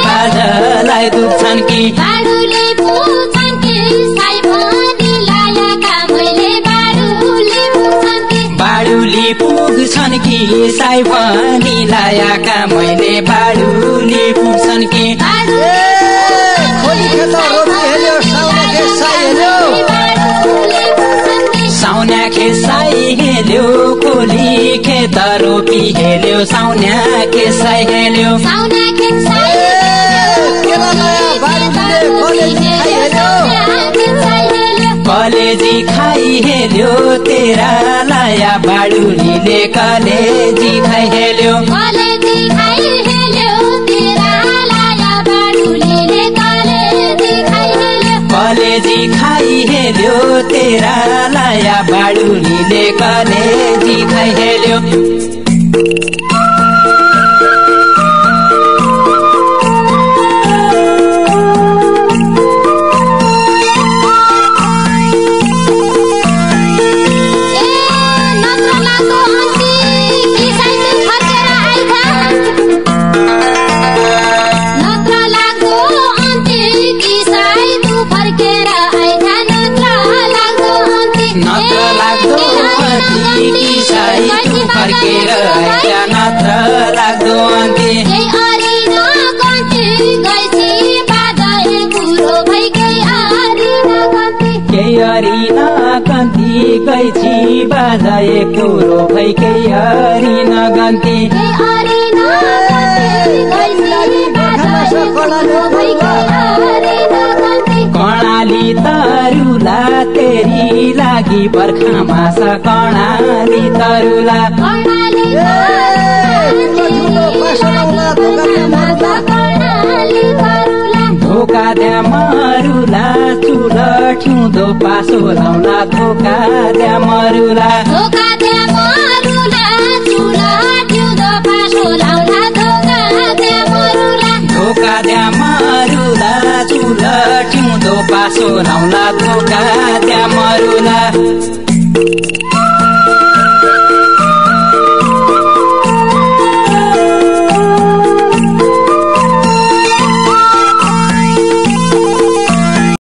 बाजालाई दुख्छन् कि बाडुले पुग्छन् कि साइफनी लायाका मैले बाडुले पुग्छन् कि बाडुले पुग्छन् कि साइफनी लायाका मैले बाडुले पुग्छन् कि साउन्या खेसाई हेल्यो खोली खेत रोपी हेल्यो साउन्या खेसाई हेल्यो कलेजी खाई हेल्यो तेरा लाया बाडुलीले कलेजी खाई हेल्यो कलेजी खाई हेल्यो तेरा लाया बाडुलीले कलेजी खाई हेल्यो कलेजी खाई हेल्यो तेरा लाया बाडुलीले कलेजी खाई हेल्यो गैची बाजाए कुरो भई केही हरिन गन्ती कर्णाली तरुला तेरी लागि बर्खामा छ कर्णाली तरुला धोका द्या मरुला चुलो ठिउँदो पासो लाउला धोका द्या मरुला धोका द्या मरुला चुलो ठिउँदो पासो लाउला धोका द्या मरुला धोका द्या मरुला चुलो ठिउँदो पासो लाउला धोका